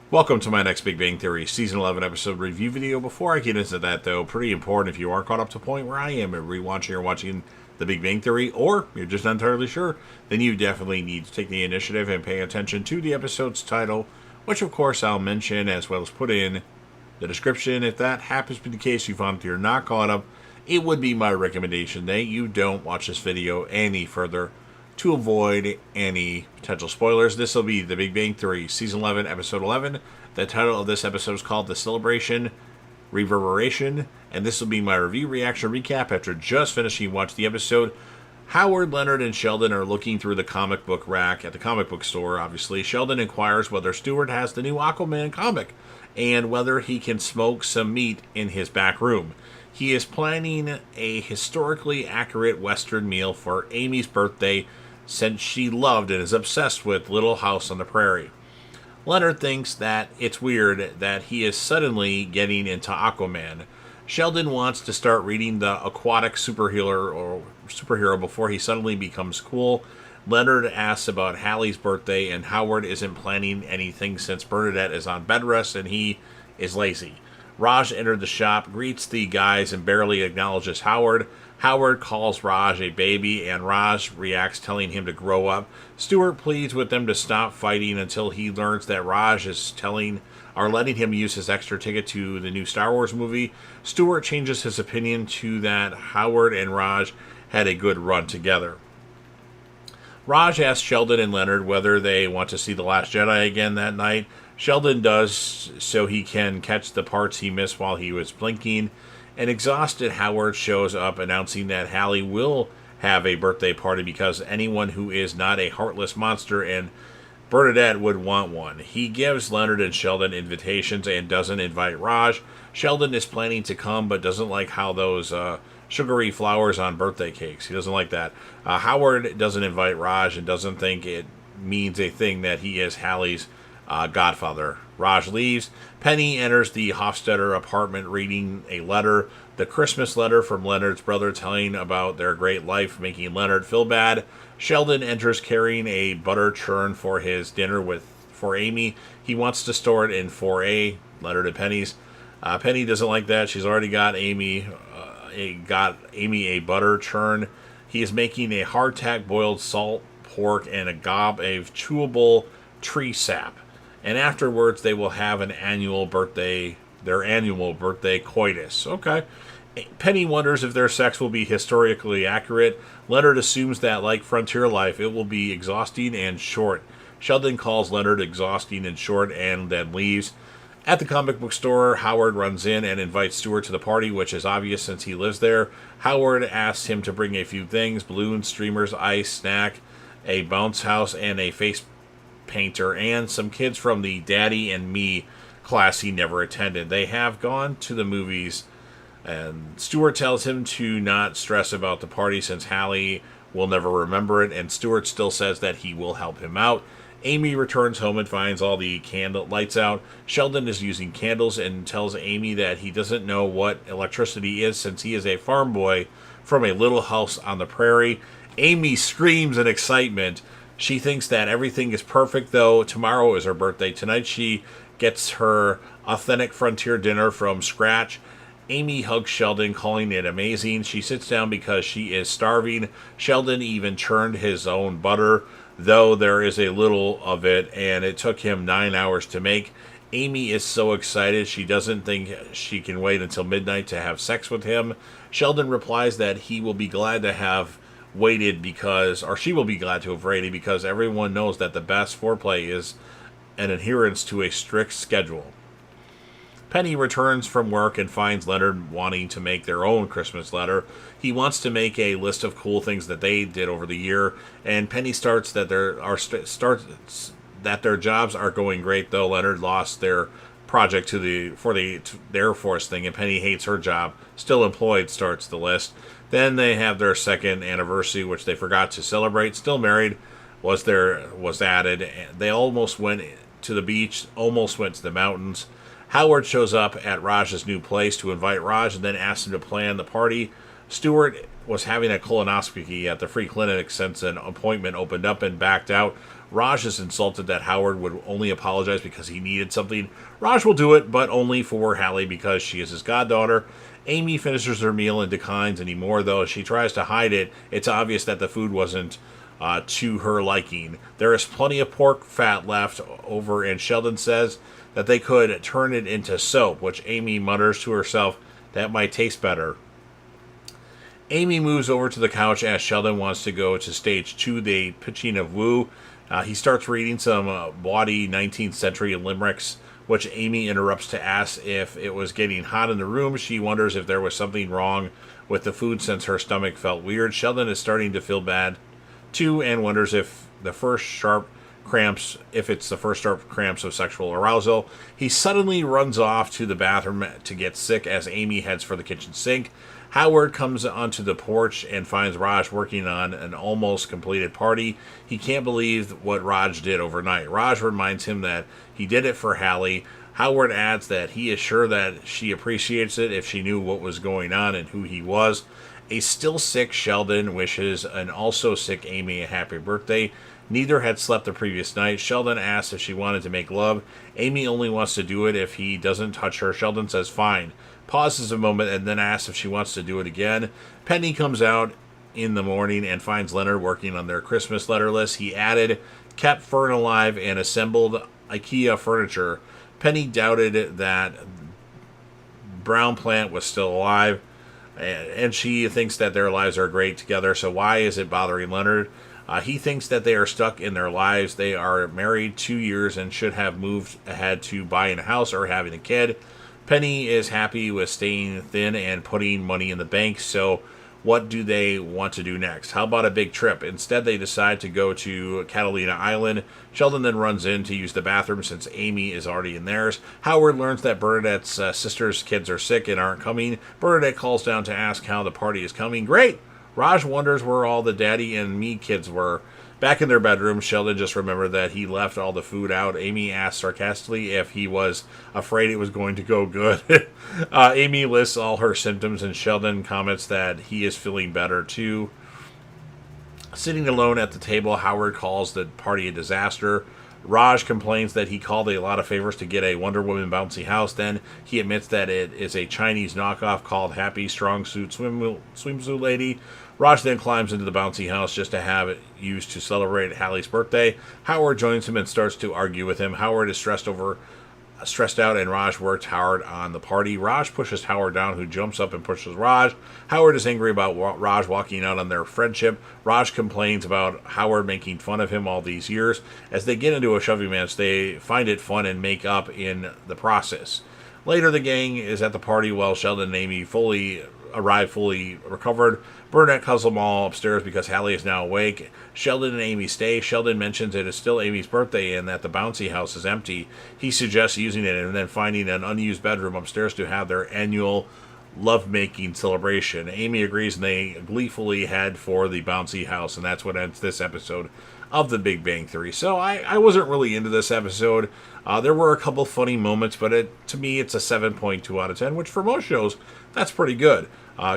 Welcome to my next Big Bang Theory Season 11 episode review video. Before I get into that, though, pretty important if you are caught up to the point where I am at rewatching or watching The Big Bang Theory, or you're just not entirely sure, then you definitely need to take the initiative and pay attention to the episode's title, which of course I'll mention as well as put in the description. If that happens to be the case, you found you're not caught up, it would be my recommendation that you don't watch this video any further to avoid any potential spoilers. This will be The Big Bang Theory, Season 11, Episode 11. The title of this episode is called The Celebration, Reverberation, and this will be my review, reaction, recap after just finishing watching the episode. Howard, Leonard, and Sheldon are looking through the comic book rack at the comic book store, obviously. Sheldon inquires whether Stewart has the new Aquaman comic and whether he can smoke some meat in his back room. He is planning a historically accurate Western meal for Amy's birthday, since she loved and is obsessed with Little House on the Prairie. Leonard thinks that it's weird that he is suddenly getting into Aquaman. Sheldon wants to start reading the aquatic superhero before he suddenly becomes cool. Leonard asks about Hallie's birthday, and Howard isn't planning anything since Bernadette is on bed rest and he is lazy. Raj entered the shop, greets the guys, and barely acknowledges Howard. Howard calls Raj a baby, and Raj reacts, telling him to grow up. Stewart pleads with them to stop fighting until he learns that Raj is letting him use his extra ticket to the new Star Wars movie. Stewart changes his opinion to that Howard and Raj had a good run together. Raj asks Sheldon and Leonard whether they want to see The Last Jedi again that night. Sheldon does, so he can catch the parts he missed while he was blinking. An exhausted Howard shows up, announcing that Hallie will have a birthday party because anyone who is not a heartless monster and Bernadette would want one. He gives Leonard and Sheldon invitations and doesn't invite Raj. Sheldon is planning to come but doesn't like how those sugary flowers on birthday cakes. He doesn't like that. Howard doesn't invite Raj and doesn't think it means a thing that he is Hallie's godfather. Raj leaves. Penny enters the Hofstetter apartment reading a letter, the Christmas letter from Leonard's brother telling about their great life, making Leonard feel bad. Sheldon enters carrying a butter churn for his dinner for Amy. He wants to store it in 4A, Leonard and Penny's. Penny doesn't like that. She's already got Amy a butter churn. He is making a hardtack boiled salt pork and a gob of chewable tree sap. And afterwards, they will have their annual birthday coitus. Okay. Penny wonders if their sex will be historically accurate. Leonard assumes that, like Frontier Life, it will be exhausting and short. Sheldon calls Leonard exhausting and short and then leaves. At the comic book store, Howard runs in and invites Stewart to the party, which is obvious since he lives there. Howard asks him to bring a few things: balloons, streamers, ice, snack, a bounce house, and a face painter, and some kids from the Daddy and Me class he never attended. They have gone to the movies, and Stewart tells him to not stress about the party since Hallie will never remember it, and Stewart still says that he will help him out. Amy returns home and finds all the candle lights out. Sheldon is using candles and tells Amy that he doesn't know what electricity is since he is a farm boy from a little house on the prairie. Amy screams in excitement. She thinks that everything is perfect, though. Tomorrow is her birthday. Tonight she gets her authentic frontier dinner from scratch. Amy hugs Sheldon, calling it amazing. She sits down because she is starving. Sheldon even churned his own butter, though there is a little of it, and it took him 9 hours to make. Amy is so excited she doesn't think she can wait until midnight to have sex with him. Sheldon replies that he will be glad to have she will be glad to have waited because everyone knows that the best foreplay is an adherence to a strict schedule. Penny returns from work and finds Leonard wanting to make their own Christmas letter. He wants to make a list of cool things that they did over the year, and Penny starts that their jobs are going great, though Leonard lost their project to the Air Force thing, and Penny hates her job. Still employed starts the list. Then they have their second anniversary, which they forgot to celebrate. Still married was added. They almost went to the beach, almost went to the mountains. Howard shows up at Raj's new place to invite Raj and then asks him to plan the party. Stewart was having a colonoscopy at the free clinic since an appointment opened up and backed out. Raj is insulted that Howard would only apologize because he needed something. Raj will do it, but only for Hallie because she is his goddaughter. Amy finishes her meal and declines anymore, though she tries to hide it. It's obvious that the food wasn't to her liking. There is plenty of pork fat left over, and Sheldon says that they could turn it into soap, which Amy mutters to herself that might taste better. Amy moves over to the couch as Sheldon wants to go to stage 2, the pitching of Woo. He starts reading some bawdy 19th century limericks, which Amy interrupts to ask if it was getting hot in the room. She wonders if there was something wrong with the food since her stomach felt weird. Sheldon is starting to feel bad too and wonders if it's the first sharp cramps of sexual arousal. He suddenly runs off to the bathroom to get sick as Amy heads for the kitchen sink. Howard comes onto the porch and finds Raj working on an almost completed party. He can't believe what Raj did overnight. Raj reminds him that he did it for Hallie. Howard adds that he is sure that she appreciates it if she knew what was going on and who he was. A still sick Sheldon wishes an also sick Amy a happy birthday. Neither had slept the previous night. Sheldon asks if she wanted to make love. Amy only wants to do it if he doesn't touch her. Sheldon says fine, pauses a moment, and then asks if she wants to do it again. Penny comes out in the morning and finds Leonard working on their Christmas letter list. He added, kept Fern alive, and assembled IKEA furniture. Penny doubted that Brown Plant was still alive, and she thinks that their lives are great together, so why is it bothering Leonard? He thinks that they are stuck in their lives. They are married 2 years and should have moved ahead to buying a house or having a kid. Penny is happy with staying thin and putting money in the bank, so what do they want to do next? How about a big trip? Instead, they decide to go to Catalina Island. Sheldon then runs in to use the bathroom since Amy is already in theirs. Howard learns that Bernadette's sister's kids are sick and aren't coming. Bernadette calls down to ask how the party is coming. Great! Raj wonders where all the daddy and me kids were. Back in their bedroom, Sheldon just remembered that he left all the food out. Amy asks sarcastically if he was afraid it was going to go good. Amy lists all her symptoms, and Sheldon comments that he is feeling better too. Sitting alone at the table, Howard calls the party a disaster. Raj complains that he called a lot of favors to get a Wonder Woman bouncy house. Then he admits that it is a Chinese knockoff called Happy Strong Suit Swimsuit Lady. Raj then climbs into the bouncy house just to have it used to celebrate Hallie's birthday. Howard joins him and starts to argue with him. Howard is stressed out, and Raj worked hard on the party. Raj pushes Howard down, who jumps up and pushes Raj. Howard is angry about Raj walking out on their friendship. Raj complains about Howard making fun of him all these years. As they get into a shoving match, they find it fun and make up in the process. Later, the gang is at the party while Sheldon and Amy arrive fully recovered. Burnett calls them all upstairs because Hallie is now awake. Sheldon and Amy stay. Sheldon mentions it is still Amy's birthday and that the bouncy house is empty. He suggests using it and then finding an unused bedroom upstairs to have their annual lovemaking celebration. Amy agrees and they gleefully head for the bouncy house, and that's what ends this episode of The Big Bang Theory. So I wasn't really into this episode. There were a couple funny moments, but to me it's a 7.2 out of 10, which for most shows, that's pretty good.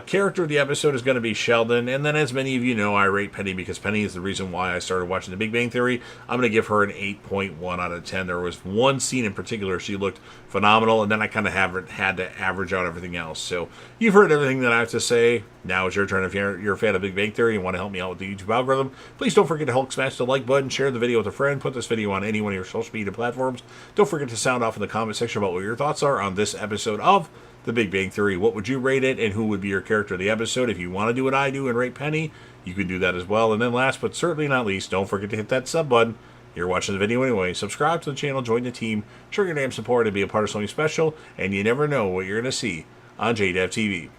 Character of the episode is going to be Sheldon, and then as many of you know, I rate Penny because Penny is the reason why I started watching The Big Bang Theory. I'm going to give her an 8.1 out of 10. There was one scene in particular, she looked phenomenal, and then I kind of had to average out everything else. So you've heard everything that I have to say. Now it's your turn. If you're a fan of Big Bang Theory and want to help me out with the YouTube algorithm, please don't forget to Hulk smash the like button, share the video with a friend, put this video on any one of your social media platforms. Don't forget to sound off in the comment section about what your thoughts are on this episode of The Big Bang Theory. What would you rate it, and who would be your character of the episode? If you want to do what I do and rate Penny, you can do that as well. And then last but certainly not least, don't forget to hit that sub button. You're watching the video anyway. Subscribe to the channel, join the team, show your damn support, and be a part of something special. And you never know what you're going to see on JDev TV.